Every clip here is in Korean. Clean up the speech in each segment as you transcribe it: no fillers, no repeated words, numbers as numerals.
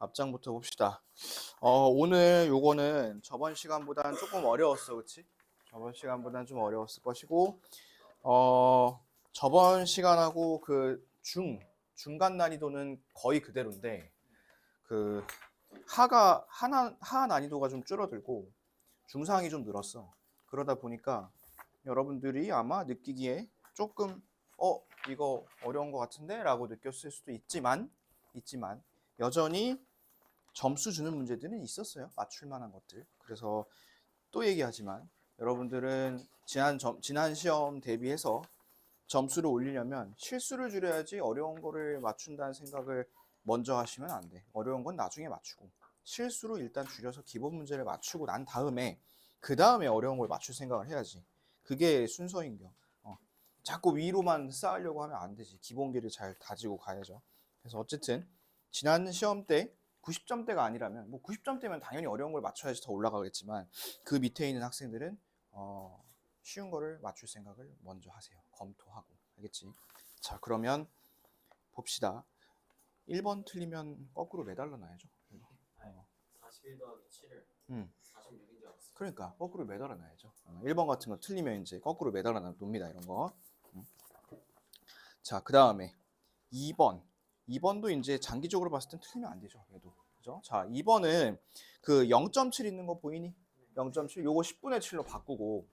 앞장부터 봅시다. 오늘 요거는 저번 시간보다는 조금 어려웠어, 그치? 저번 시간보다는 좀 어려웠을 것이고, 저번 시간하고 그 중간 난이도는 거의 그대로인데, 그 하 난이도가 좀 줄어들고, 중상이 좀 늘었어. 그러다 보니까 여러분들이 아마 느끼기에 조금, 이거 어려운 것 같은데? 라고 느꼈을 수도 있지만, 여전히 점수 주는 문제들은 있었어요. 맞출 만한 것들. 그래서 또 얘기하지만 여러분들은 지난 시험 대비해서 점수를 올리려면 실수를 줄여야지 어려운 거를 맞춘다는 생각을 먼저 하시면 안 돼. 어려운 건 나중에 맞추고 실수로 일단 줄여서 기본 문제를 맞추고 난 다음에 그 다음에 어려운 걸 맞출 생각을 해야지. 그게 순서인겨. 자꾸 위로만 쌓으려고 하면 안 되지. 기본기를 잘 다지고 가야죠. 그래서 어쨌든 지난 시험 때 90점대가 아니라면 뭐 90점대면 당연히 어려운 걸 맞춰야지 더 올라가겠지만 그 밑에 있는 학생들은 쉬운 거를 맞출 생각을 먼저 하세요. 검토하고. 알겠지? 자, 그러면 봅시다. 1번 틀리면 거꾸로 매달려 놔야죠. 41 더하기 7을 46인 줄 알았어. 그러니까 거꾸로 매달아 놔야죠. 1번 같은 거 틀리면 이제 거꾸로 매달아 놉니다. 이런 거. 자, 그 다음에 2번. 2번도 이제 장기적으로 봤을 땐 틀리면 안 되죠. 얘도. 그죠? 자, 2번은 그 0.7 있는 거 보이니? 0.7. 요거 10분의 7로 바꾸고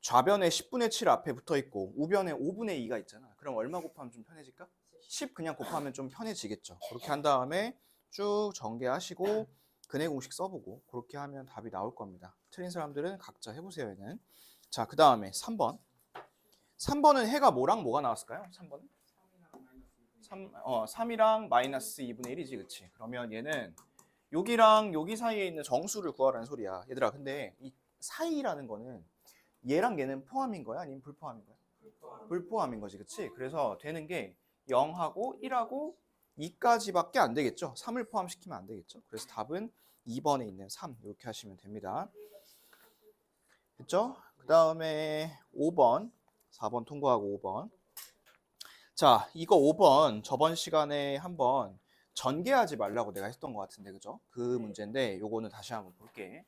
좌변에 10분의 7 앞에 붙어 있고 우변에 5분의 2가 있잖아. 그럼 얼마 곱하면 좀 편해질까? 10 그냥 곱하면 좀 편해지겠죠. 그렇게 한 다음에 쭉 전개하시고 근해 공식 써보고 그렇게 하면 답이 나올 겁니다. 틀린 사람들은 각자 해보세요. 얘는. 자, 그 다음에 3번. 3번은 해가 뭐랑 뭐가 나왔을까요? 3번은? 3이랑 마이너스 2분의 1이지, 그치? 그러면 얘는 여기랑 여기 사이에 있는 정수를 구하라는 소리야. 얘들아, 근데 이 사이라는 거는 얘랑 얘는 포함인 거야? 아니면 불포함인 거야? 불포함인 거지, 그치? 그래서 되는 게 0하고 1하고 2까지밖에 안 되겠죠? 3을 포함시키면 안 되겠죠? 그래서 답은 2번에 있는 3 이렇게 하시면 됩니다. 됐죠? 그 다음에 5번, 4번 통과하고 5번. 자, 이거 5번 저번 시간에 한번 전개하지 말라고 내가 했던 것 같은데, 그죠? 그 문제인데 요거는 다시 한번 볼게.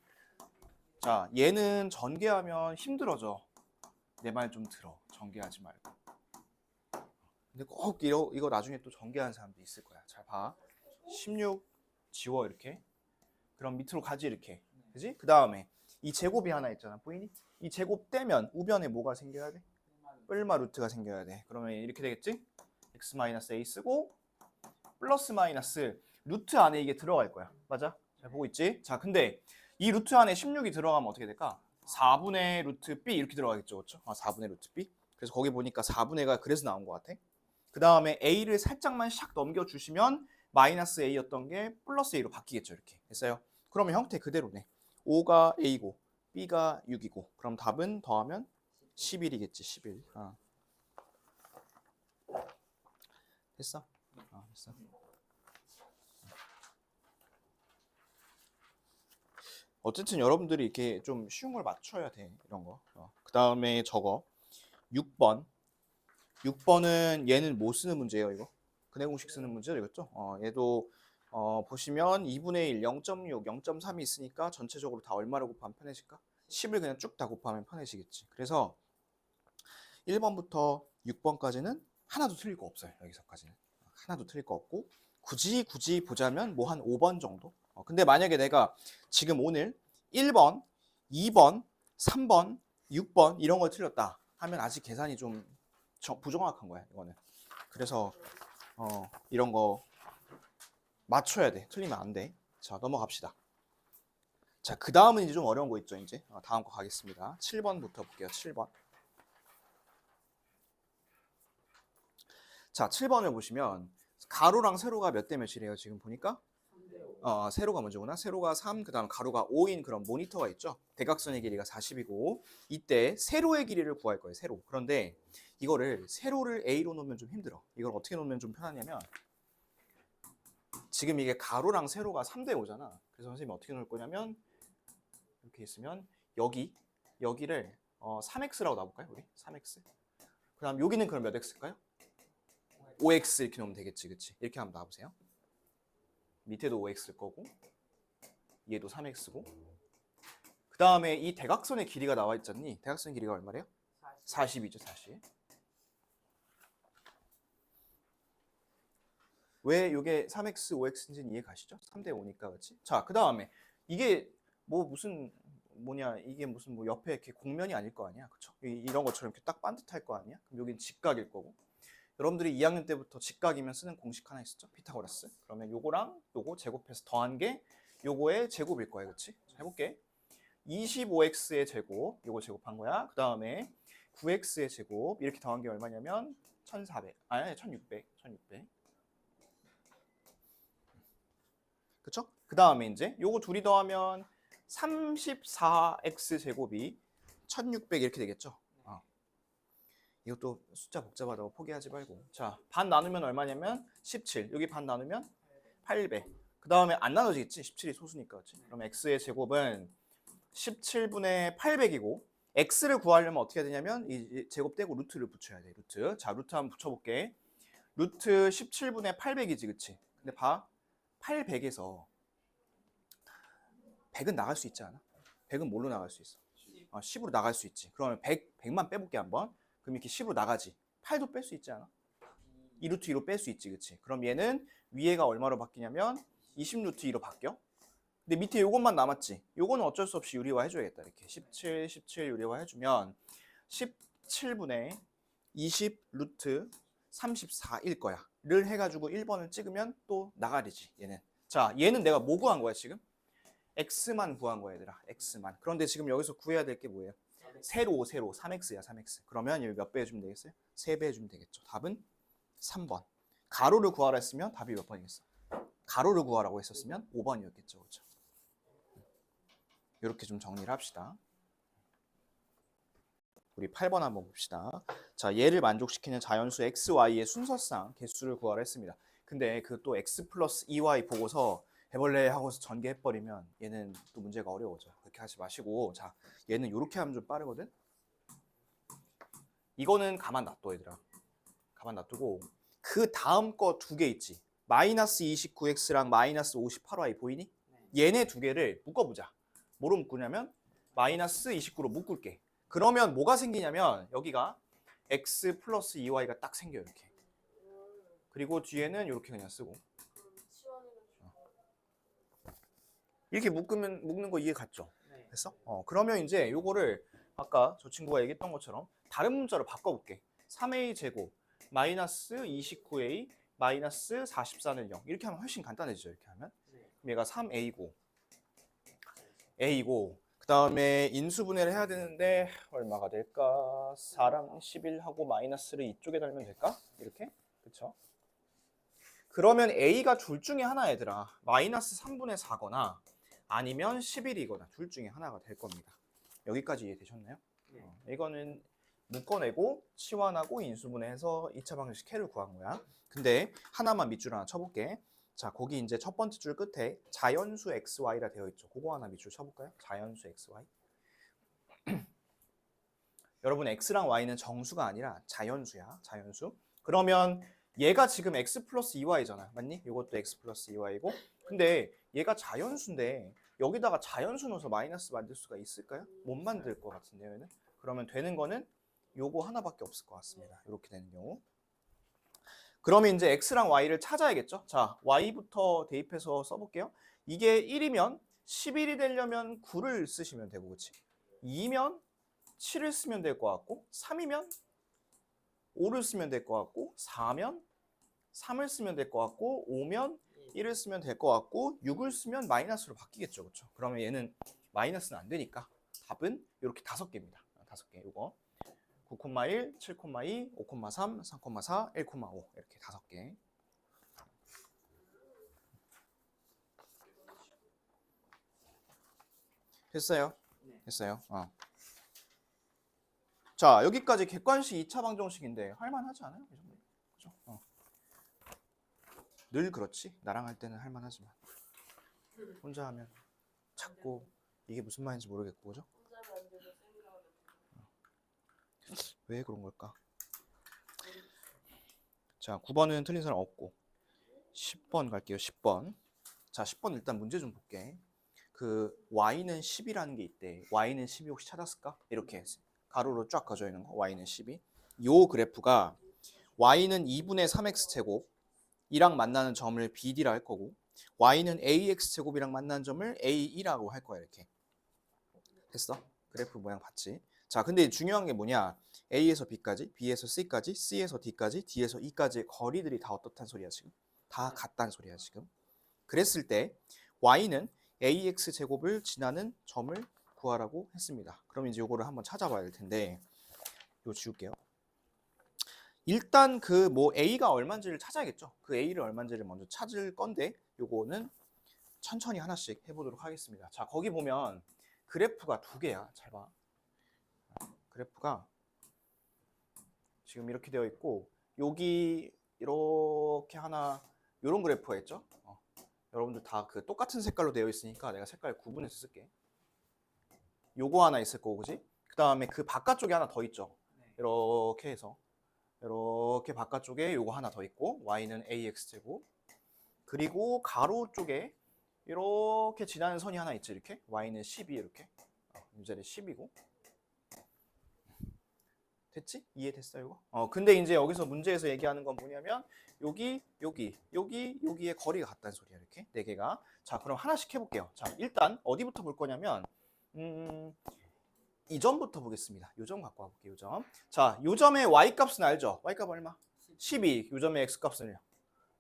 자, 얘는 전개하면 힘들어져. 내 말 좀 들어. 전개하지 말고. 근데 꼭 이거 나중에 또 전개하는 사람도 있을 거야. 잘 봐. 16 지워 이렇게. 그럼 밑으로 가지 이렇게. 그지? 그 다음에 이 제곱이 하나 있잖아. 보이니? 이 제곱 떼면 우변에 뭐가 생겨야 돼? 뿔마 루트가 생겨야 돼. 그러면 이렇게 되겠지? x-a 쓰고 플러스 마이너스 루트 안에 이게 들어갈 거야. 맞아? 잘 보고 있지? 자, 근데 이 루트 안에 16이 들어가면 어떻게 될까? 4분의 루트 b 이렇게 들어가겠죠. 그렇죠? 4분의 루트 b. 그래서 거기 보니까 4분의가 그래서 나온 것 같아. 그 다음에 a를 살짝만 샥 넘겨주시면 마이너스 a였던 게 플러스 a로 바뀌겠죠. 이렇게 됐어요. 그러면 형태 그대로네. 5가 a고 b가 6이고 그럼 답은 더하면 11이겠지. 11. 됐어? 됐어. 어쨌든 여러분들이 이렇게 좀 쉬운 걸 맞춰야 돼. 이런 거. 그 다음에 저거 6번. 6번은 얘는 뭐 쓰는 문제예요, 이거? 근해 공식 쓰는 문제 되겠죠? 얘도 보시면 2분의 1, 0.6, 0.3이 있으니까 전체적으로 다 얼마를 곱하면 편해질까? 10을 그냥 쭉 다 곱하면 편해지겠지. 그래서 1번부터 6번까지는 하나도 틀릴 거 없어요. 여기서까지는. 하나도 틀릴 거 없고 굳이 보자면 뭐 한 5번 정도? 근데 만약에 내가 지금 오늘 1번, 2번, 3번, 6번 이런 걸 틀렸다 하면 아직 계산이 좀 부정확한 거야, 이거는. 그래서 이런 거 맞춰야 돼. 틀리면 안 돼. 자, 넘어갑시다. 자, 그 다음은 이제 좀 어려운 거 있죠, 이제. 다음 거 가겠습니다. 7번부터 볼게요, 7번. 자, 7번을 보시면 가로랑 세로가 몇 대 몇이래요, 지금 보니까? 세로가 먼저구나. 세로가 3, 그 다음 가로가 5인 그런 모니터가 있죠. 대각선의 길이가 40이고 이때 세로의 길이를 구할 거예요. 세로. 그런데 이거를 세로를 A로 놓으면 좀 힘들어. 이걸 어떻게 놓으면 좀 편하냐면 지금 이게 가로랑 세로가 3대 5잖아. 그래서 선생님이 어떻게 놓을 거냐면 이렇게 있으면 여기를 3x라고 놔볼까요? 우리 3x. 그 다음 여기는 그럼 몇 x일까요? 5x 이렇게 놓으면 되겠지. 그치? 이렇게 한번 놔보세요. 밑에도 5x일 거고 얘도 3x고 그 다음에 이 대각선의 길이가 나와 있잖니? 대각선의 길이가 얼마래요? 40이죠, 40. 왜 이게 3x, 5x인지는 이해 가시죠? 3대 5니까 그렇지? 자, 그 다음에 이게 뭐 무슨 뭐냐 이게 무슨 뭐 옆에 이렇게 곡면이 아닐 거 아니야, 그렇죠? 이런 것처럼 이렇게 딱 반듯할 거 아니야? 그럼 여긴 직각일 거고. 여러분들이 2학년 때부터 직각이면 쓰는 공식 하나 있었죠? 피타고라스. 그러면 요거랑 요거 제곱해서 더한 게 요거의 제곱일 거야, 그렇지? 자, 해볼게. 25x의 제곱, 요거 제곱한 거야. 그 다음에 9x의 제곱 이렇게 더한 게 얼마냐면 1400, 아니 1600. 그쵸? 그 다음에 이제 요거 둘이 더하면 34x 제곱이 1600 이렇게 되겠죠? 이것도 숫자 복잡하다고 포기하지 말고. 자, 반 나누면 얼마냐면 17. 여기 반 나누면 800. 그 다음에 안 나눠지겠지? 17이 소수니까. 그렇지? 그럼 x의 제곱은 17분의 800이고 x를 구하려면 어떻게 해야 되냐면 이 제곱 떼고 루트를 붙여야 돼. 루트. 자, 루트 한번 붙여볼게. 루트 17분의 800이지, 그치? 근데 봐. 800에서 100은 나갈 수 있지 않아? 100은 뭘로 나갈 수 있어? 10으로 나갈 수 있지. 그러면 100만 빼볼게 한번. 그럼 이렇게 10으로 나가지. 8도 뺄 수 있지 않아? 2루트 2로 뺄 수 있지, 그치? 그럼 얘는 위에가 얼마로 바뀌냐면 20루트 2로 바뀌어. 근데 밑에 요것만 남았지. 요거는 어쩔 수 없이 유리화 해줘야겠다. 이렇게 17 유리화 해주면 17분의 20 루트 34일 거야. 를 해가지고 1번을 찍으면 또 나가리지, 얘는. 자, 얘는 내가 뭐 구한 거야, 지금? x만 구한 거야, 얘들아. x만. 그런데 지금 여기서 구해야 될 게 뭐예요? 세로 3x야, 3x. 그러면 여기 몇 배 해주면 되겠어요? 3배 해주면 되겠죠. 답은 3번. 가로를 구하라 했으면 답이 몇 번이겠어? 가로를 구하라고 했었으면 5번이었겠죠. 그렇죠? 이렇게 좀 정리를 합시다. 우리 8번 한번 봅시다. 자, 얘를 만족시키는 자연수 x, y의 순서상 개수를 구하라 했습니다. 근데 그 또 x 플러스 2y 보고서 해볼래 하고서 전개해버리면 얘는 또 문제가 어려워져. 그렇게 하지 마시고, 자, 얘는 이렇게 하면 좀 빠르거든? 이거는 가만 놔둬, 얘들아. 가만 놔두고 그 다음 거 두 개 있지. 마이너스 29x랑 마이너스 58y 보이니? 얘네 두 개를 묶어보자. 뭐로 묶으냐면 마이너스 29로 묶을게. 그러면 뭐가 생기냐면 여기가 x 플러스 2y가 딱 생겨, 이렇게. 그리고 뒤에는 이렇게 그냥 쓰고. 이렇게 묶는 거 이해 갔죠? 됐어? 그러면 이제 요거를 아까 저 친구가 얘기했던 것처럼 다른 문자로 바꿔볼게. 3a 제곱 마이너스 29a 마이너스 44는 0. 이렇게 하면 훨씬 간단해지죠. 이렇게 하면. 그럼 얘가 3a고 a고 그 다음에 인수분해를 해야 되는데 얼마가 될까? 4랑 11하고 마이너스를 이쪽에 달면 될까? 이렇게? 그쵸? 그러면 a가 둘 중에 하나, 얘들아. 마이너스 3분의 4거나 아니면 11이거나 둘 중에 하나가 될 겁니다. 여기까지 이해되셨나요? 이거는 묶어내고 치환하고 인수분해해서 2차 방정식 K를 구한 거야. 근데 하나만 밑줄 하나 쳐볼게. 자, 거기 이제 첫 번째 줄 끝에 자연수 XY라 되어 있죠. 그거 하나 밑줄 쳐볼까요? 자연수 XY. 여러분, X랑 Y는 정수가 아니라 자연수야. 자연수. 그러면 얘가 지금 X 플러스 2Y잖아. 맞니? 이것도 X 플러스 2Y고. 근데 얘가 자연수인데 여기다가 자연수 넣어서 마이너스 만들 수가 있을까요? 못 만들 것 같은데요, 얘는. 그러면 되는 거는 요거 하나밖에 없을 것 같습니다. 이렇게 되는 경우. 그러면 이제 X랑 Y를 찾아야겠죠? 자, Y부터 대입해서 써볼게요. 이게 1이면 11이 되려면 9를 쓰시면 되고, 그치? 2면 7을 쓰면 될 것 같고, 3이면 5를 쓰면 될 것 같고, 4면 3을 쓰면 될 것 같고, 5면 1을 쓰면 될 것 같고, 6을 쓰면 마이너스로 바뀌겠죠, 그렇죠? 그러면 얘는 마이너스는 안 되니까 답은 이렇게 5개입니다. 5개, 이거 9,1, 7,2, 5,3, 3,4, 1,5 이렇게 5개. 됐어요? 됐어요. 자, 여기까지 객관식 2차 방정식인데 할만하지 않아요? 이 정도? 그죠? 늘 그렇지. 나랑 할 때는 할만하지만 혼자 하면 자꾸 이게 무슨 말인지 모르겠고, 그죠? 왜 그런 걸까? 자, 9번은 틀린 사람 없고 10번 갈게요. 10번. 자, 10번 일단 문제 좀 볼게. 그 y는 10이라는 게 있대. y는 10이 혹시 찾았을까? 이렇게 가로로 쫙 가져 있는 거. y는 10이. 요 그래프가 y는 2분의 3x 제곱 이랑 만나는 점을 BD라 할 거고 y는 ax 제곱이랑 만나는 점을 A2라고 할 거야. 이렇게. 됐어? 그래프 모양 봤지? 자, 근데 중요한 게 뭐냐? A에서 B까지, B에서 C까지, C에서 D까지, D에서 E까지의 거리들이 다 어떻단 소리야 지금? 다 같단 소리야 지금. 그랬을 때 y는 ax 제곱을 지나는 점을 구하라고 했습니다. 그럼 이제 요거를 한번 찾아봐야 될 텐데 이거 지울게요. 일단 그 뭐 a가 얼마인지를 찾아야겠죠. 그 a를 얼마인지를 먼저 찾을 건데 요거는 천천히 하나씩 해보도록 하겠습니다. 자, 거기 보면 그래프가 두 개야. 잘 봐. 그래프가 지금 이렇게 되어 있고 여기 이렇게 하나 이런 그래프가 있죠. 여러분들 다 그 똑같은 색깔로 되어 있으니까 내가 색깔 구분해서 쓸게. 요거 하나 있을 거고, 그지? 그 다음에 그 바깥쪽에 하나 더 있죠. 이렇게 해서 이렇게 바깥쪽에 요거 하나 더 있고 y는 ax 제곱 그리고 가로 쪽에 이렇게 지나는 선이 하나 있지. 이렇게 y는 10이 이렇게 이 자리 10이고 됐지? 이해됐어 이거? 근데 이제 여기서 문제에서 얘기하는 건 뭐냐면 여기의 거리가 같다는 소리야. 이렇게 네 개가. 자, 그럼 하나씩 해볼게요. 자, 일단 어디부터 볼 거냐면 이 점부터 보겠습니다. 요 점 갖고 와볼게요. 요 점. 자, 요 점의 y 값은 알죠? y 값 얼마? 12. 요 점의 x 값은요?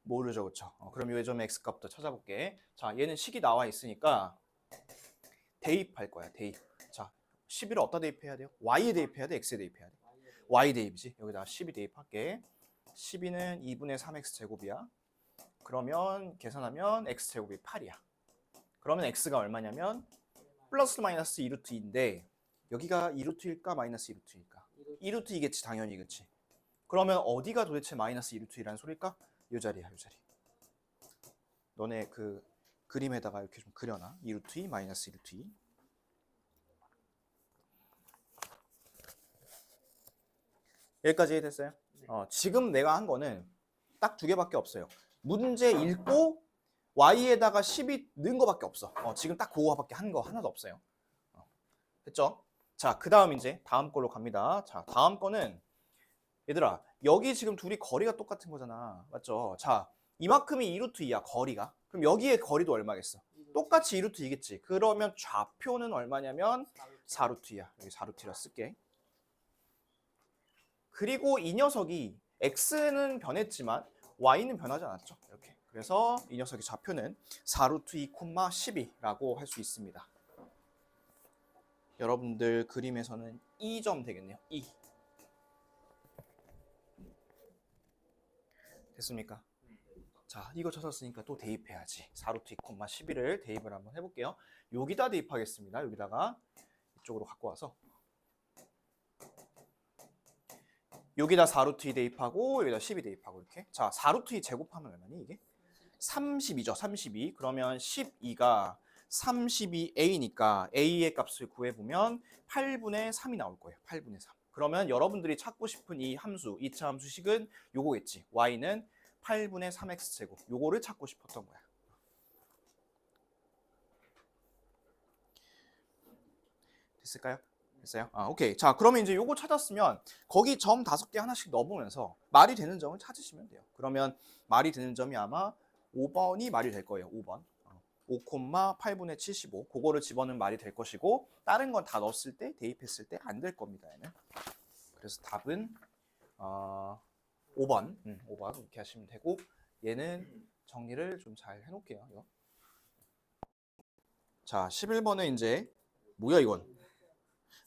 모르죠, 그렇죠? 그럼 요 점의 x 값부터 찾아볼게. 자, 얘는 식이 나와 있으니까 대입할 거야. 대입. 자, 11을 어디다 대입해야 돼요? y에 대입해야 돼? x에 대입해야 돼? y 대입이지. 여기다 12 대입할게. 12는 2분의 3x 제곱이야. 그러면 계산하면 x 제곱이 8이야. 그러면 x가 얼마냐면 플러스 마이너스 2루트 2인데 여기가 2루트일까 마이너스 2루트일까? 2루트이겠지 당연히. 그치? 그러면 어디가 도대체 마이너스 2루트 2라는 소리일까? 요 자리야. 요 자리. 너네 그 그림에다가 이렇게 좀 그려놔. 2루트 2 마이너스 2루트 2. 여기까지 이해됐어요? 지금 내가 한 거는 딱 두 개밖에 없어요. 문제 읽고 y에다가 10이 넣은 거밖에 없어. 지금 딱 그거밖에 한 거 하나도 없어요. 됐죠? 자, 그 다음 이제 다음 걸로 갑니다. 자, 다음 거는 얘들아 여기 지금 둘이 거리가 똑같은 거잖아. 맞죠? 자, 이만큼이 2루트 2야 거리가. 그럼 여기에 거리도 얼마겠어? 똑같이 2루트 2겠지. 그러면 좌표는 얼마냐면 4루트 2야. 여기 4루트 2라 쓸게. 그리고 이 녀석이 x는 변했지만 y는 변하지 않았죠. 이렇게. 그래서 이 녀석의 좌표는 4루트 2, 12라고 할 수 있습니다. 여러분들 그림에서는 2점 되겠네요. 2. 됐습니까? 자, 이거 찾았으니까 또 대입해야지. 4루트 2, 11을 대입을 한번 해볼게요. 여기다 대입하겠습니다. 여기다가 이쪽으로 갖고 와서 여기다 4루트 2 대입하고 여기다 12 대입하고 이렇게. 자, 4루트 2 제곱하면 얼마니 이게? 32죠. 32. 그러면 12가 32a니까 a의 값을 구해보면 8분의 3이 나올 거예요. 8분의 3. 그러면 여러분들이 찾고 싶은 이 함수, 2차 함수식은 요거겠지. y는 8분의 3x 제곱. 요거를 찾고 싶었던 거야. 됐을까요? 됐어요? 오케이. 자, 그러면 이제 요거 찾았으면 거기 점 5개 하나씩 넣어보면서 말이 되는 점을 찾으시면 돼요. 그러면 말이 되는 점이 아마 5번이 말이 될 거예요. 5번. 5, 8분의 75. 그거를 집어넣으면 말이 될 것이고 다른 건 다 넣었을 때, 대입했을 때 안 될 겁니다. 얘는. 그래서 답은 5번. 5번 이렇게 하시면 되고 얘는 정리를 좀 잘 해놓을게요. 이거. 자, 11번은 이제 뭐야 이건?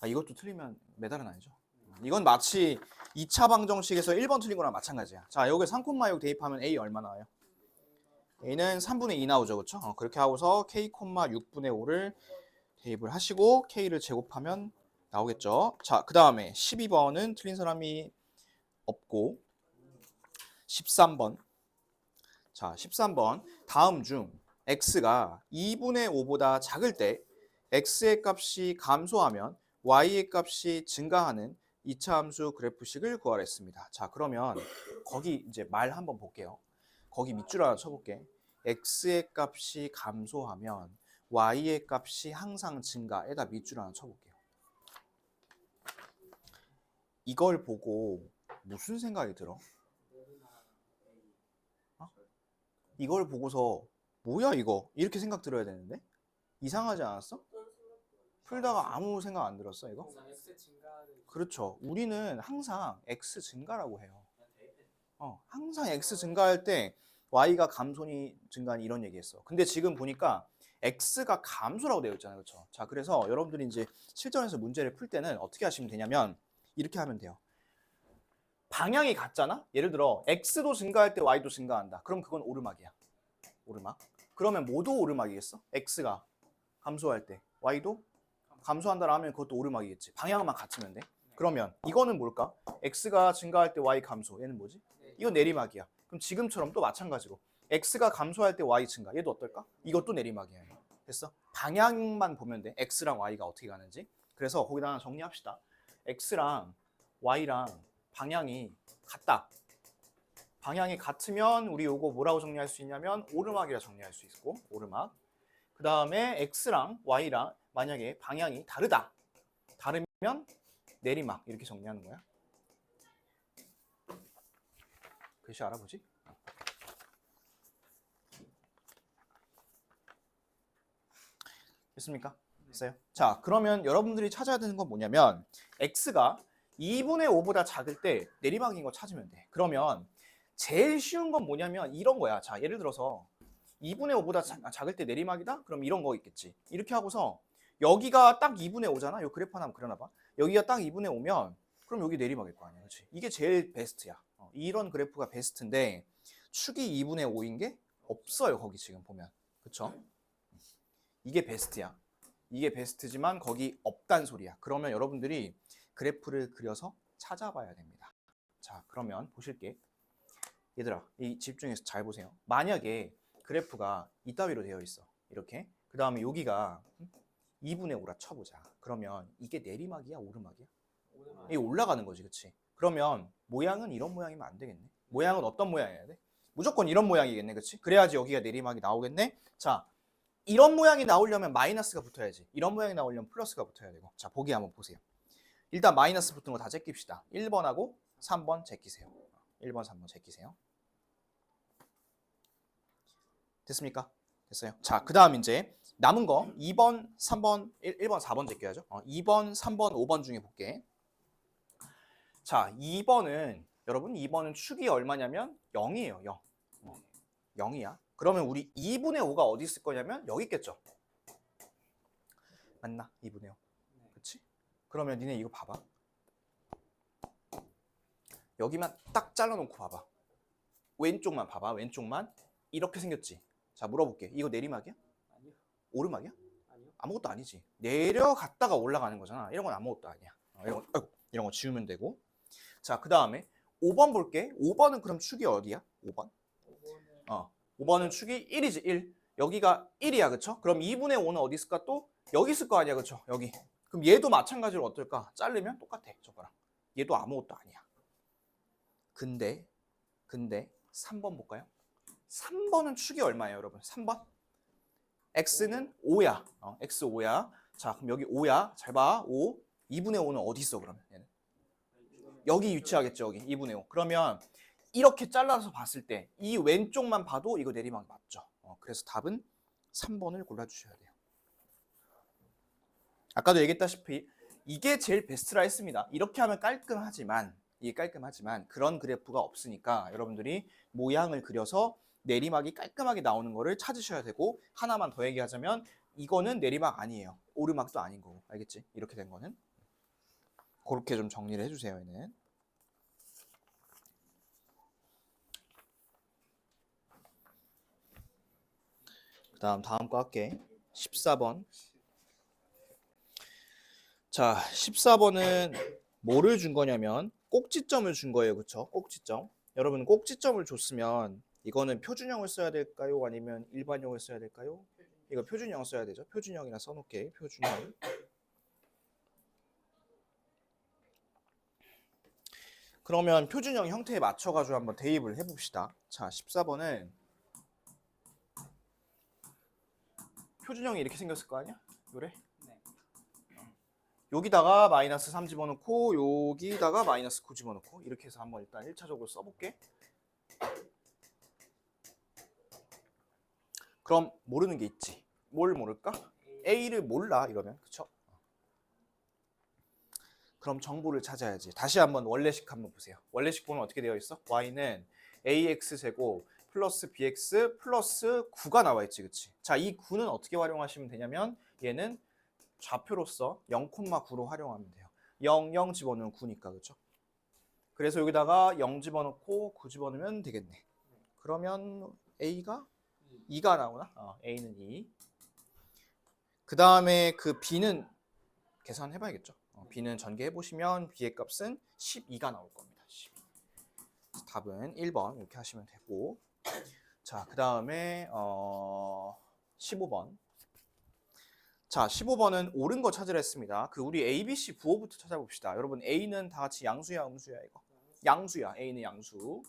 이것도 틀리면 메달은 아니죠. 이건 마치 2차 방정식에서 1번 틀린 거랑 마찬가지야. 자, 여기 3,6 대입하면 A 얼마 나와요? A는 3분의 2 나오죠. 그렇죠? 그렇게 하고서 K, 6분의 5를 대입을 하시고 K를 제곱하면 나오겠죠. 자, 그 다음에 12번은 틀린 사람이 없고 13번. 자, 13번. 다음 중 X가 2분의 5보다 작을 때 X의 값이 감소하면 Y의 값이 증가하는 2차 함수 그래프식을 구하라 했습니다. 자, 그러면 거기 이제 말 한번 볼게요. 거기 밑줄 하나 쳐볼게. x의 값이 감소하면 y의 값이 항상 증가에다 밑줄 하나 쳐볼게요. 이걸 보고 무슨 생각이 들어? 이걸 보고서 뭐야 이거 이렇게 생각 들어야 되는데 이상하지 않았어? 풀다가 아무 생각 안 들었어 이거? 그렇죠. 우리는 항상 x 증가라고 해요. 항상 x 증가할 때 y가 감소니 증가니 이런 얘기했어. 근데 지금 보니까 x가 감소라고 되어 있잖아요. 그렇죠? 자, 그래서 여러분들이 이제 실전에서 문제를 풀 때는 어떻게 하시면 되냐면 이렇게 하면 돼요. 방향이 같잖아? 예를 들어 x도 증가할 때 y도 증가한다. 그럼 그건 오르막이야. 오르막. 그러면 모두 오르막이겠어? x가 감소할 때 y도 감소한다라 하면 그것도 오르막이겠지. 방향만 같으면 돼. 그러면 이거는 뭘까? x가 증가할 때 y 감소. 얘는 뭐지? 이건 내리막이야. 그럼 지금처럼 또 마찬가지로 x가 감소할 때 y 증가. 얘도 어떨까? 이것도 내리막이야. 됐어? 방향만 보면 돼. x랑 y가 어떻게 가는지. 그래서 거기다 하나 정리합시다. x랑 y랑 방향이 같다. 방향이 같으면 우리 요거 뭐라고 정리할 수 있냐면 오르막이라 정리할 수 있고 오르막. 그 다음에 x랑 y랑 만약에 방향이 다르다. 다르면 내리막 이렇게 정리하는 거야. 글씨 알아보지? 됐습니까? 됐어요? 자, 그러면 여러분들이 찾아야 되는 건 뭐냐면 x가 2분의 5보다 작을 때 내리막인 거 찾으면 돼. 그러면 제일 쉬운 건 뭐냐면 이런 거야. 자, 예를 들어서 2분의 5보다 작을 때 내리막이다? 그럼 이런 거 있겠지. 이렇게 하고서 여기가 딱 2분의 5잖아. 요 그래프 하나 한번 그려놔봐. 여기가 딱 2분의 5면 그럼 여기 내리막일 거 아니야. 그렇지? 이게 제일 베스트야. 이런 그래프가 베스트인데 축이 2분의 5인 게 없어요. 거기 지금 보면. 그렇죠? 이게 베스트야. 이게 베스트지만 거기 없단 소리야. 그러면 여러분들이 그래프를 그려서 찾아봐야 됩니다. 자, 그러면 보실게. 얘들아, 이 집중해서 잘 보세요. 만약에 그래프가 이따위로 되어 있어. 이렇게. 그 다음에 여기가 2분의 5라 쳐보자. 그러면 이게 내리막이야? 오르막이야? 이게 올라가는 거지. 그치? 그러면 모양은 이런 모양이면 안 되겠네. 모양은 어떤 모양이어야 돼? 무조건 이런 모양이겠네. 그치? 그래야지 여기가 내리막이 나오겠네. 자, 이런 모양이 나오려면 마이너스가 붙어야지. 이런 모양이 나오려면 플러스가 붙어야 되고. 자, 보기 한번 보세요. 일단 마이너스 붙은 거 다 제낍시다. 1번하고 3번 제끼세요. 1번, 3번 제끼세요. 됐습니까? 됐어요. 자, 그 다음 이제 남은 거 2번, 3번, 1번, 4번 제껴야죠. 2번, 3번, 5번 중에 볼게. 자, 2번은 여러분 2번은 축이 얼마냐면 0이에요. 0. 0이야. 그러면 우리 2분의 5가 어디 있을 거냐면 여기 있겠죠. 맞나? 2분의 5. 그치? 그러면 니네 이거 봐봐. 여기만 딱 잘라놓고 봐봐. 왼쪽만 봐봐. 왼쪽만. 이렇게 생겼지. 자, 물어볼게. 이거 내리막이야? 아니요. 오르막이야? 아니요. 아무것도 아니지. 내려갔다가 올라가는 거잖아. 이런 건 아무것도 아니야. 이런 거 지우면 되고. 자, 그 다음에 5번 볼게. 5번은 그럼 축이 어디야? 5번? 5번은 축이 1이지. 1. 여기가 1이야. 그쵸? 그럼 2분의 5는 어디 있을까? 또 여기 있을 거 아니야. 그쵸? 여기. 그럼 얘도 마찬가지로 어떨까? 자르면 똑같아. 저거랑. 얘도 아무것도 아니야. 근데 3번 볼까요? 3번은 축이 얼마예요, 여러분? 3번? x는 5야. x 5야. 자, 그럼 여기 5야. 잘 봐. 5. 2분의 5는 어디 있어, 그러면? 얘는? 여기 위치하겠죠, 여기. 2분의 5. 그러면 이렇게 잘라서 봤을 때 이 왼쪽만 봐도 이거 내리막 맞죠? 그래서 답은 3번을 골라주셔야 돼요. 아까도 얘기했다시피 이게 제일 베스트라 했습니다. 이렇게 하면 깔끔하지만 이게 깔끔하지만 그런 그래프가 없으니까 여러분들이 모양을 그려서 내리막이 깔끔하게 나오는 거를 찾으셔야 되고 하나만 더 얘기하자면 이거는 내리막 아니에요. 오르막도 아닌 거고. 알겠지? 이렇게 된 거는. 그렇게 좀 정리를 해주세요. 얘는. 다음 거 할게. 14번. 자, 14번은 뭐를 준 거냐면 꼭지점을 준 거예요. 그쵸? 꼭지점. 여러분 꼭지점을 줬으면 이거는 표준형을 써야 될까요? 아니면 일반형을 써야 될까요? 이거 표준형 써야 되죠. 표준형이나 써놓게. 표준형. 그러면 표준형 형태에 맞춰가지고 한번 대입을 해봅시다. 자, 14번은 표준형이 이렇게 생겼을 거 아니야? 요래? 네. 여기다가 마이너스 3 집어넣고 여기다가 마이너스 9 집어넣고 이렇게 해서 한번 일단 1차적으로 써볼게. 그럼 모르는 게 있지. 뭘 모를까? A를 몰라 이러면. 그쵸? 그럼 정보를 찾아야지. 다시 한번 원래식 한번 보세요. 원래식 보면 어떻게 되어 있어? y는 ax제곱 플러스 bx 플러스 9가 나와 있지. 그치? 자, 이 9는 어떻게 활용하시면 되냐면 얘는 좌표로서 0,9로 활용하면 돼요. 0, 0 집어넣으면 9니까. 그쵸? 그래서 여기다가 0 집어넣고 9 집어넣으면 되겠네. 그러면 a가 2가 나오나? a는 2. 그 다음에 그 b는 계산해봐야겠죠. b는 전개해보시면 b의 값은 12가 나올 겁니다. 12. 답은 1번 이렇게 하시면 되고, 자, 그 다음에 15번. 자, 15번은 옳은 거 찾으라 했습니다. 그 우리 A, B, C 부호부터 찾아봅시다. 여러분 A는 다 같이 양수야 음수야 이거? 양수야. A는 양수.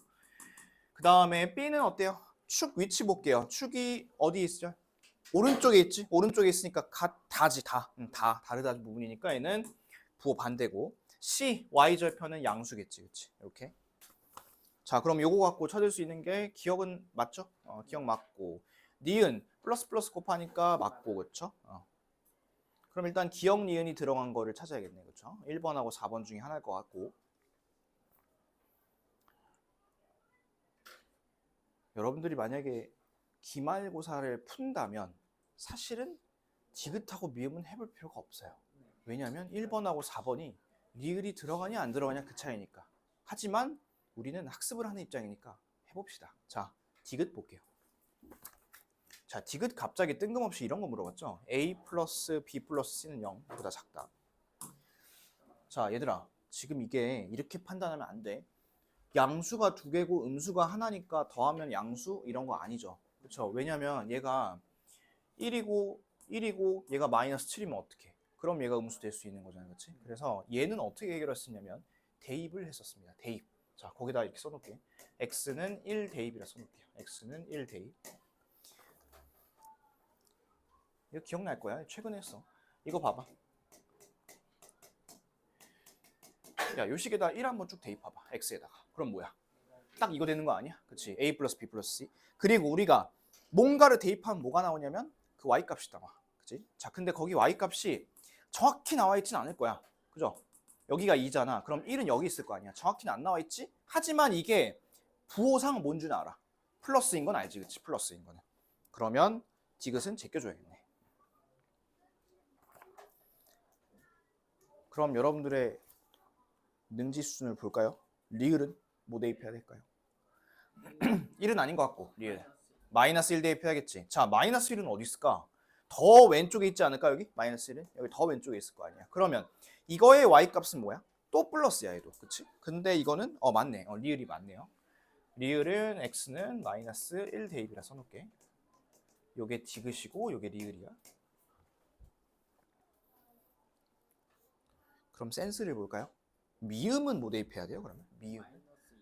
그 다음에 B는 어때요? 축 위치 볼게요. 축이 어디 있죠? 오른쪽에 있지? 오른쪽에 있으니까 다지 다. 다 다르다는 부분이니까 얘는 부호 반대고. C, Y절편은 양수겠지. 그치? 이렇게. 자, 그럼 요거 갖고 찾을 수 있는 게 기억은 맞죠? 기억 맞고. 니은 플러스 플러스 곱하니까 맞고. 그쵸? 그럼 일단 기억 니은이 들어간 거를 찾아야겠네. 그쵸? 1번하고 4번 중에 하나일 것 같고. 여러분들이 만약에 기말고사를 푼다면 사실은 디귿하고 미음은 해볼 필요가 없어요. 왜냐하면 1번하고 4번이 리을이 들어가냐 안 들어가냐 그 차이니까. 하지만 우리는 학습을 하는 입장이니까 해봅시다. 자, 디귿 볼게요. 자, 디귿 갑자기 뜬금없이 이런 거 물어봤죠. A 플러스 B 플러스 C는 0보다 작다. 자, 얘들아, 지금 이게 이렇게 판단하면 안 돼. 양수가 두 개고 음수가 하나니까 더하면 양수 이런 거 아니죠. 그렇죠? 왜냐면 얘가 1이고 얘가 마이너스 7이면 어떡해? 그럼 얘가 음수 될 수 있는 거잖아요. 그렇지? 그래서 얘는 어떻게 해결했었냐면 대입을 했었습니다. 대입. 자, 거기다 이렇게 써놓을게. x는 1 대입이라 써놓을게요. x는 1 대입. 이거 기억날 거야. 최근에 했어. 이거 봐봐. 야, 요 식에다 1 한번 쭉 대입해봐. x에다가. 그럼 뭐야? 딱 이거 되는 거 아니야? 그치? a 플러스 b 플러스 c. 그리고 우리가 뭔가를 대입하면 뭐가 나오냐면 그 y 값이 나와. 그치? 자, 근데 거기 y 값이 정확히 나와 있지는 않을 거야. 그죠? 여기가 2잖아. 그럼 1은 여기 있을 거 아니야. 정확히는 안 나와 있지? 하지만 이게 부호상 뭔 줄 알아. 플러스인 건 알지. 그치? 플러스인 거는. 그러면 디귿은 제껴줘야겠네. 그럼 여러분들의 능지 수준을 볼까요? 리을은 뭐 대입해야 될까요? 1은 아닌 것 같고 리을 마이너스 1 대입해야겠지. 자, 마이너스 1은 어디 있을까? 더 왼쪽에 있지 않을까? 여기? 마이너스 1은? 여기 더 왼쪽에 있을 거 아니야. 그러면 이거의 y값은 뭐야? 또 플러스야 얘도. 그치? 근데 이거는 맞네. 리을이 맞네요. 리을은 x는 마이너스 1 대입이라 써놓을게. 요게 디귿이고 요게 리을이야. 그럼 센스를 볼까요? 미음은 뭐 대입해야 돼요? 그러면 미음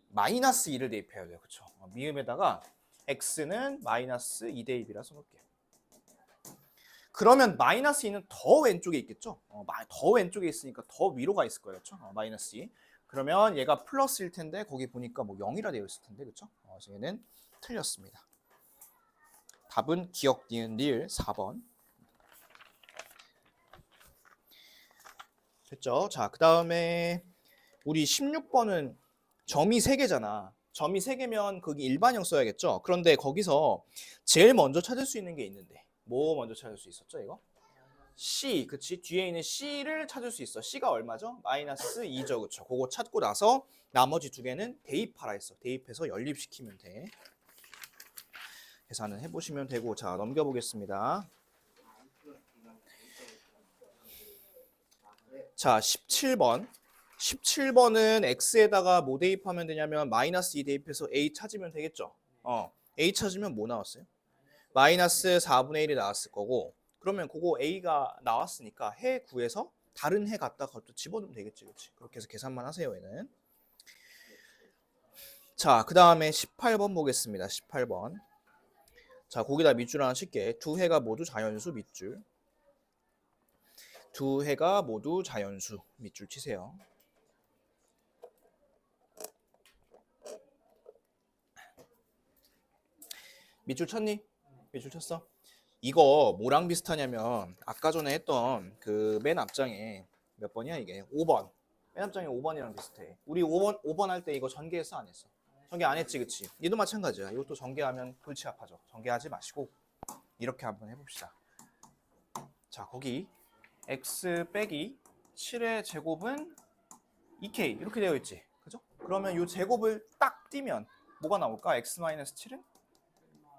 마이너스 2를 대입해야 돼요. 그렇죠? 미음에다가 x는 마이너스 2 대입이라 써놓을게요. 그러면 마이너스 2는 더 왼쪽에 있겠죠? 더 왼쪽에 있으니까 더 위로 가 있을 거예요. 그렇죠? 마이너스 2. 그러면 얘가 플러스일 텐데 거기 보니까 뭐 0이라 되어 있을 텐데. 그렇죠? 그래서 얘는 틀렸습니다. 답은 기억 니은 리을 4번. 됐죠? 자, 그 다음에 우리 16번은 점이 3개잖아. 점이 3개면 거기 일반형 써야겠죠? 그런데 거기서 제일 먼저 찾을 수 있는 게 있는데 뭐 먼저 찾을 수 있었죠 이거? C, 그치? 뒤에 있는 C를 찾을 수 있어. C가 얼마죠? 마이너스 2죠, 그쵸? 그거 찾고 나서 나머지 두 개는 대입하라 했어. 대입해서 연립시키면 돼. 계산을 해보시면 되고, 자, 넘겨보겠습니다. 자, 17번. 17번은 x에다가 뭐 대입하면 되냐면 마이너스 2 대입해서 a 찾으면 되겠죠. a 찾으면 뭐 나왔어요? 마이너스 4분의 1이 나왔을 거고, 그러면 그거 a가 나왔으니까 해 구해서 다른 해 갖다가 그것도 집어넣으면 되겠지. 그렇지? 그렇게 해서 계산만 하세요. 얘는. 자, 그 다음에 18번 보겠습니다. 18번. 자, 거기다 밑줄 하나 칠게. 두 해가 모두 자연수 밑줄. 두 해가 모두 자연수 밑줄 치세요. 밑줄 쳤니? 밑줄 쳤어? 이거 뭐랑 비슷하냐면 아까 전에 했던 그 맨 앞장에 몇 번이야 이게? 5번. 맨 앞장에 5번이랑 비슷해. 우리 5번 할 때 이거 전개했어 안 했어? 전개 안 했지 그치? 얘도 마찬가지야. 이것도 전개하면 골치 아파져. 전개하지 마시고 이렇게 한번 해봅시다. 자, 거기 x 빼기 7의 제곱은 2k 이렇게 되어 있지. 그죠? 그러면 이 제곱을 딱 띄면 뭐가 나올까? x-7은?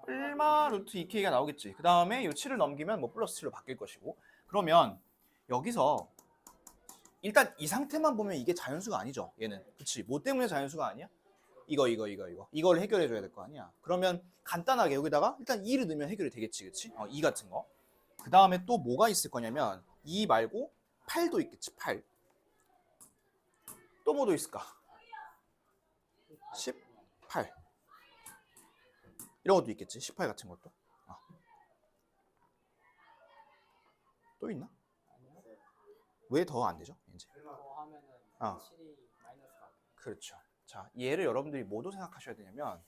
얼마 루트 2k가 나오겠지. 그 다음에 이 7을 넘기면 뭐 플러스 7로 바뀔 것이고. 그러면 여기서 일단 이 상태만 보면 이게 자연수가 아니죠. 얘는. 그치? 뭐 때문에 자연수가 아니야? 이걸 해결해 줘야 될 거 아니야. 그러면 간단하게 여기다가 일단 2를 넣으면 해결이 되겠지. 그치? 2 같은 거. 그 다음에 또 뭐가 있을 거냐면 2 말고 8도 있겠지. 8. 또 뭐도 있을까? 18. 이런 것도 있겠지. 18 같은 것도. 또 있나? 왜 더 안 되죠? 이제. 하면은 아. 7이 마이너스가 그렇죠. 자, 얘를 여러분들이 뭐도 생각하셔야 되냐면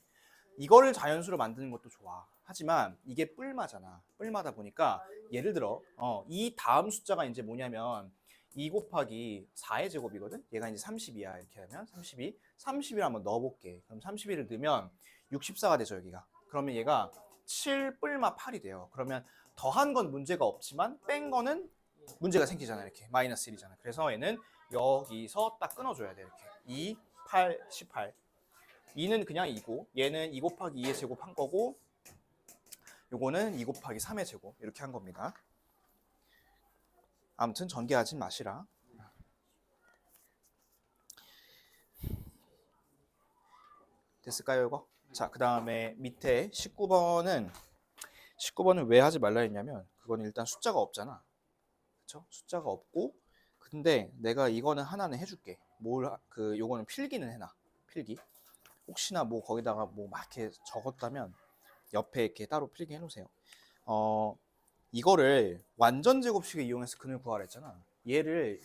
이거를 자연수로 만드는 것도 좋아. 하지만 이게 뿔마잖아. 뿔마다 보니까 예를 들어 이 다음 숫자가 이제 뭐냐면 2 곱하기 4의 제곱이거든. 얘가 이제 32야. 이렇게 하면 32. 30을 한번 넣어볼게. 그럼 31을 넣으면 64가 되죠 여기가. 그러면 얘가 7 뿔마 8이 돼요. 그러면 더한 건 문제가 없지만 뺀 거는 문제가 생기잖아. 이렇게 마이너스 1이잖아. 그래서 얘는 여기서 딱 끊어줘야 돼. 이렇게 2, 8, 18. 2는 그냥 2고 얘는 2 곱하기 2의 제곱 한 거고 요거는 2 곱하기 3의 제곱 이렇게 한 겁니다. 아무튼 전개하지 마시라. 됐을까요 이거? 자, 그 다음에 밑에 19번은 왜 하지 말라 했냐면 그거는 일단 숫자가 없잖아. 그쵸? 숫자가 없고 근데 내가 이거는 하나는 해줄게. 요거는 필기는 해놔. 필기. 혹시나 뭐 거기다가 뭐 막 이렇게 적었다면 옆에 이렇게 따로 필기 해놓으세요. 이거를 완전 제곱식을 이용해서 근을 구하라 했잖아. 얘를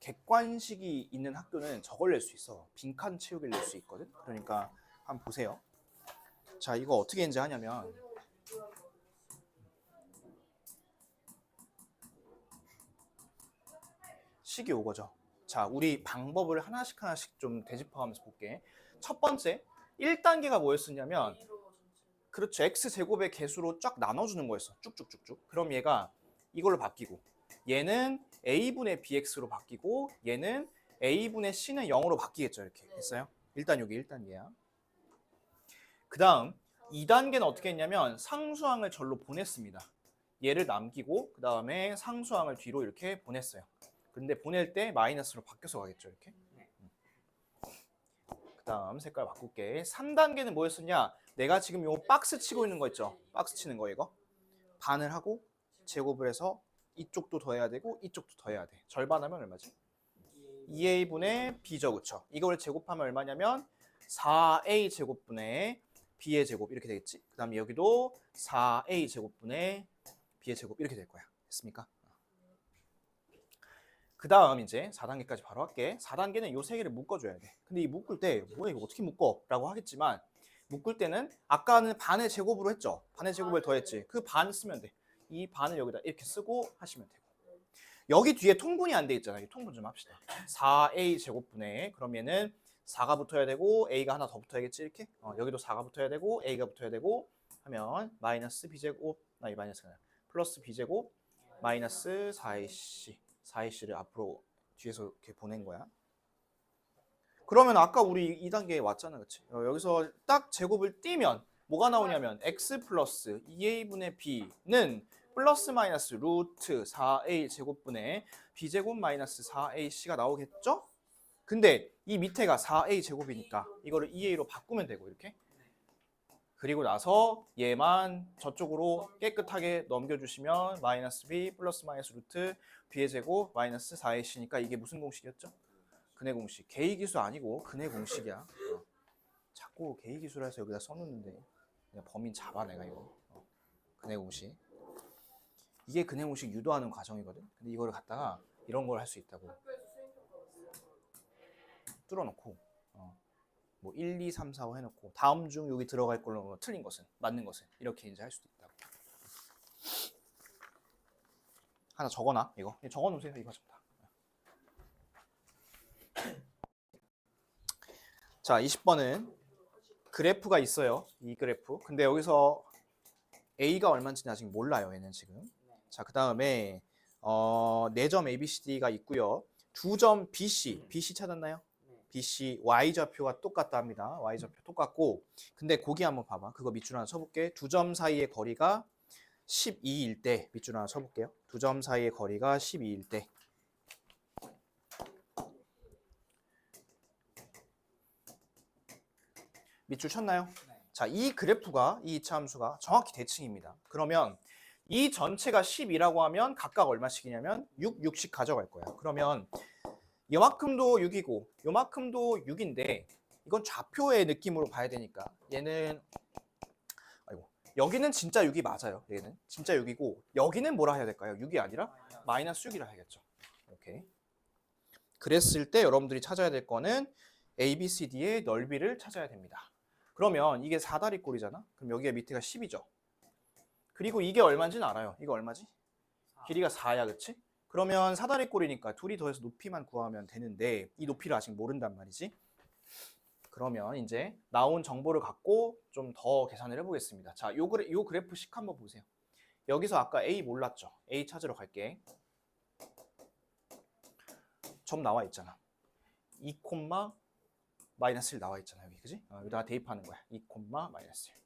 객관식이 있는 학교는 저걸 낼 수 있어. 빈칸 채우기를 낼 수 있거든. 그러니까 한번 보세요. 자, 이거 어떻게 이제 하냐면 식이 오거죠. 자, 우리 방법을 하나씩 좀 되짚어가면서 볼게. 첫 번째, 1단계가 뭐였었냐면 그렇죠. x제곱의 개수로 쫙 나눠주는 거였어. 쭉쭉쭉쭉. 그럼 얘가 이걸로 바뀌고 얘는 a분의 bx로 바뀌고 얘는 a분의 c는 0으로 바뀌겠죠. 이렇게 됐어요. 일단 여기 1단계야. 그 다음 2단계는 어떻게 했냐면 상수항을 절로 보냈습니다. 얘를 남기고 그 다음에 상수항을 뒤로 이렇게 보냈어요. 근데 보낼 때 마이너스로 바뀌어서 가겠죠. 이렇게. 그 다음 색깔 바꿀게. 3단계는 뭐였었냐? 내가 지금 요 박스 치고 있는 거 있죠? 박스 치는 거 이거. 반을 하고 제곱을 해서 이쪽도 더해야 되고 이쪽도 더해야 돼. 절반하면 얼마지? 2a분의 b죠. 그쵸? 이걸 제곱하면 얼마냐면 4a 제곱분의 b의 제곱 이렇게 되겠지? 그 다음에 여기도 4a 제곱분의 b의 제곱 이렇게 될 거야. 됐습니까? 그 다음 이제 4단계까지 바로 할게. 4단계는 요 세 개를 묶어줘야 돼. 근데 이 묶을 때 뭐야 이거 어떻게 묶어? 라고 하겠지만 묶을 때는 아까는 반의 제곱으로 했죠. 반의 제곱을 더했지. 그 반 쓰면 돼. 이 반을 여기다 이렇게 쓰고 하시면 되고. 여기 뒤에 통분이 안 돼 있잖아요. 통분 좀 합시다. 4a 제곱분의 그럼 얘는 4가 붙어야 되고 a가 하나 더 붙어야겠지 이렇게. 여기도 4가 붙어야 되고 a가 붙어야 되고 하면 마이너스 b제곱 이 마이너스가 아니라 플러스 b제곱 마이너스 4ac 4ac를 앞으로 뒤에서 이렇게 보낸 거야. 그러면 아까 우리 2단계에 왔잖아. 그치? 여기서 딱 제곱을 띄면 뭐가 나오냐면 x 플러스 2a분의 b는 플러스 마이너스 루트 4a 제곱분의 b제곱 마이너스 4ac가 나오겠죠? 근데 이 밑에가 4a 제곱이니까 이거를 2a로 바꾸면 되고 이렇게. 그리고 나서 얘만 저쪽으로 깨끗하게 넘겨주시면 마이너스 b 플러스 마이너스 루트 b의 제곱 마이너스 4ac니까 이게 무슨 공식이었죠? 근해 공식. 개의기수 아니고 근해 공식이야. 자꾸 개의기수라서 여기다 써놓는데 그냥 범인 잡아 내가 이거. 근해 공식. 이게 근해 공식 유도하는 과정이거든. 근데 이거를 갖다가 이런 걸 할 수 있다고. 뚫어놓고 뭐 1, 2, 3, 4, 5 해놓고 다음 중 여기 들어갈 걸로 틀린 것은 맞는 것은 이렇게 이제 할 수도 있다고. 하나 적어놔. 이거 적어놓으세요. 이거 적다. 자, 20번은 그래프가 있어요. 이 그래프. 근데 여기서 A가 얼마인지는 아직 몰라요. 얘는 지금. 자, 그 다음에 4점 ABCD가 있고요. 2점 BC. BC 찾았나요? BC Y좌표가 똑같다 합니다. Y좌표 똑같고. 근데 거기 한번 봐봐. 그거 밑줄 하나 쳐볼게. 2점 사이의 거리가 12일 때 밑줄 하나 쳐볼게요. 2점 사이의 거리가 12일 때. 밑줄 쳤나요? 네. 자, 이 그래프가 이 이차 함수가 정확히 대칭입니다. 그러면 이 전체가 10이라고 하면 각각 얼마씩이냐면 6, 6씩 가져갈 거야. 그러면 요만큼도 6이고 요만큼도 6인데 이건 좌표의 느낌으로 봐야 되니까 얘는 여기는 진짜 6이 맞아요. 얘는 진짜 6이고 여기는 뭐라 해야 될까요? 6이 아니라 마이너스 6이라 해야겠죠. 이렇게. 그랬을 때 여러분들이 찾아야 될 거는 ABCD의 넓이를 찾아야 됩니다. 그러면 이게 4다리꼴이잖아. 그럼 여기가 밑에가 10이죠. 그리고 이게 얼마인지는 알아요. 이거 얼마지? 길이가 4야, 그치? 그러면 4다리꼴이니까 둘이 더해서 높이만 구하면 되는데 이 높이를 아직 모른단 말이지. 그러면 이제 나온 정보를 갖고 좀 더 계산을 해보겠습니다. 자, 요 그래프식 한번 보세요. 여기서 아까 A 몰랐죠? A 찾으러 갈게. 점 나와 있잖아. 2, 마이너스 1 나와 있잖아. 여기, 그지? 여기다가 대입하는 거야. 2, 마이너스 1.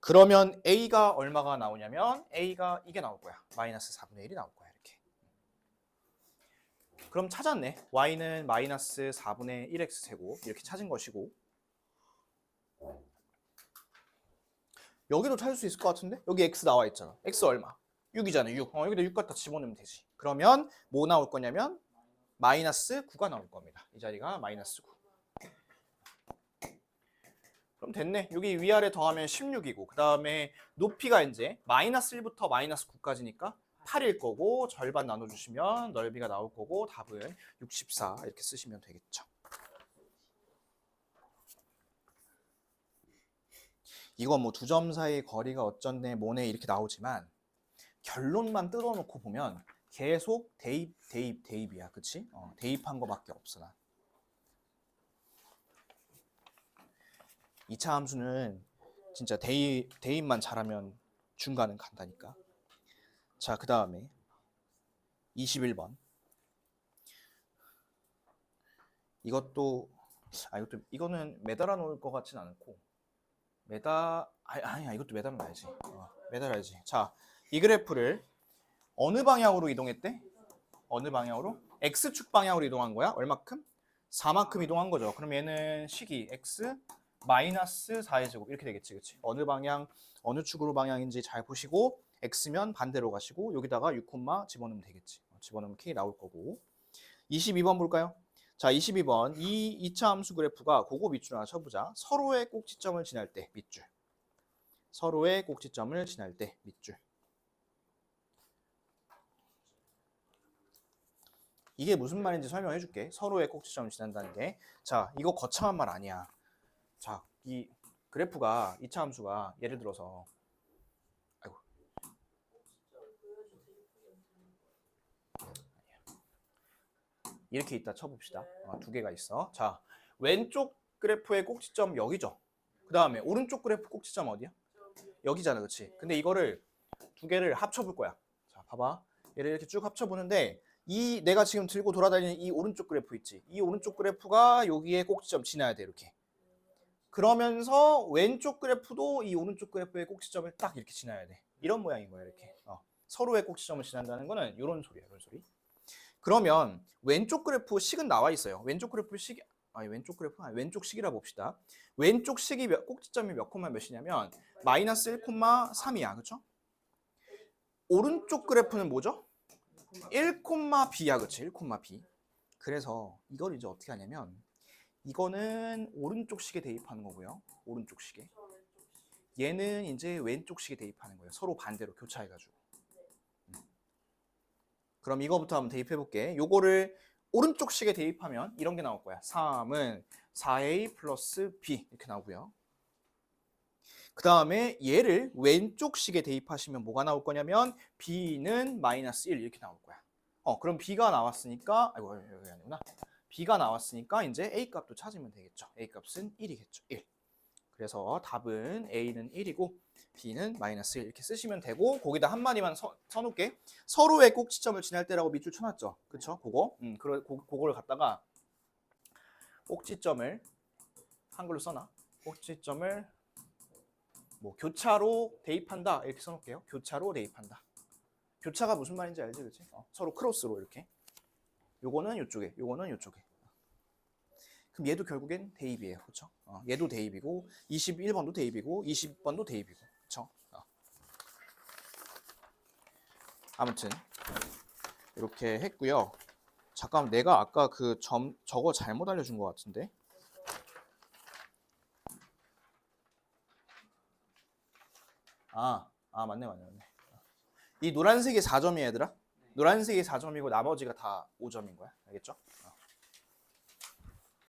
그러면 A가 얼마가 나오냐면 A가 이게 나올 거야. 마이너스 4분의 1이 나올 거야. 이렇게. 그럼 찾았네. Y는 마이너스 4분의 1x 제곱 이렇게 찾은 것이고 여기도 찾을 수 있을 것 같은데? 여기 x 나와 있잖아. x 얼마? 6이잖아. 6. 여기다 6 갖다 집어넣으면 되지. 그러면 뭐 나올 거냐면 마이너스 9가 나올 겁니다. 이 자리가 마이너스 9. 그럼 됐네. 여기 위아래 더하면 16이고 그 다음에 높이가 이제 마이너스 1부터 마이너스 9까지니까 8일 거고 절반 나눠주시면 넓이가 나올 거고 답은 64 이렇게 쓰시면 되겠죠. 이거 뭐 두 점 사이 거리가 어쩐네 뭐네 이렇게 나오지만 결론만 뜯어놓고 보면 계속 대입이야. 그치? 대입한 거밖에 없어 난. 2차 함수는 진짜 대입만 잘하면 중간은 간다니까. 자, 그 다음에 21번. 이거는 매달아 놓을 것 같진 않고 아니야 이것도 매달아 놔야지. 매달아야지. 자, 이 그래프를 어느 방향으로 이동했대? 어느 방향으로? X축 방향으로 이동한 거야? 얼마큼? 4만큼 이동한 거죠. 그럼 얘는 식이 X 마이너스 4의 제곱 이렇게 되겠지. 그치? 어느 방향, 어느 축으로 방향인지 잘 보시고 X면 반대로 가시고 여기다가 6, 집어넣으면 되겠지. 집어넣으면 K 나올 거고. 22번 볼까요? 자, 22번. 이 2차 함수 그래프가 그거 밑줄 하나 쳐보자. 서로의 꼭지점을 지날 때 밑줄. 서로의 꼭지점을 지날 때 밑줄. 이게 무슨 말인지 설명해 줄게. 서로의 꼭지점을 지난다는 게. 자, 이거 거창한 말 아니야. 자, 이 그래프가 2차 함수가 예를 들어서 이렇게 있다 쳐봅시다. 두 개가 있어. 자, 왼쪽 그래프의 꼭지점 여기죠. 그 다음에 오른쪽 그래프 꼭지점 어디야? 여기잖아, 그렇지? 근데 이거를 두 개를 합쳐볼 거야. 자, 봐봐. 얘를 이렇게 쭉 합쳐보는데 이 내가 지금 들고 돌아다니는 이 오른쪽 그래프 있지? 이 오른쪽 그래프가 여기에 꼭지점 지나야 돼, 이렇게. 그러면서 왼쪽 그래프도 이 오른쪽 그래프의 꼭지점을 딱 이렇게 지나야 돼. 이런 모양인 거야, 이렇게. 서로의 꼭지점을 지난다는 거는 이런 소리야, 이런 소리. 그러면 왼쪽 그래프 식은 나와 있어요. 왼쪽 식이라 봅시다. 왼쪽 식이 꼭지점이 몇 콤마 몇이냐면 마이너스 1,3이야. 그렇죠? 오른쪽 그래프는 뭐죠? 1,b야. 그렇지? 1,b. 그래서 이걸 이제 어떻게 하냐면 이거는 오른쪽 식에 대입하는 거고요. 오른쪽 식에. 얘는 이제 왼쪽 식에 대입하는 거예요. 서로 반대로 교차해가지고. 그럼 이거부터 한번 대입해 볼게. 요거를 오른쪽 식에 대입하면 이런 게 나올 거야. 3은 4a 플러스 b 이렇게 나오고요. 그 다음에 얘를 왼쪽 식에 대입하시면 뭐가 나올 거냐면 b는 마이너스 1 이렇게 나올 거야. 그럼 b가 나왔으니까 아이고 여기 아니구나. b가 나왔으니까 이제 a 값도 찾으면 되겠죠. a 값은 1이겠죠. 1. 그래서 답은 a는 1이고 b는 마이너스 1 이렇게 쓰시면 되고 거기다 한 마디만 써놓을게. 서로의 꼭지점을 지날 때라고 밑줄 쳐놨죠. 그쵸? 그거를 갖다가 꼭지점을 한글로 써놔. 꼭지점을 뭐 교차로 대입한다 이렇게 써놓을게요. 교차로 대입한다. 교차가 무슨 말인지 알지, 그치? 서로 크로스로 이렇게. 요거는 요쪽에, 요거는 요쪽에. 그럼 얘도 결국엔 대입이에요, 그렇죠? 얘도 대입이고 21번도 대입이고 20번도 대입이고, 그렇죠? 아무튼 이렇게 했고요. 잠깐 내가 아까 그 저거 잘못 알려준 것 같은데. 맞네. 이 노란색이 4점이야, 얘들아. 노란색이 4점이고 나머지가 다 5점인 거야. 알겠죠?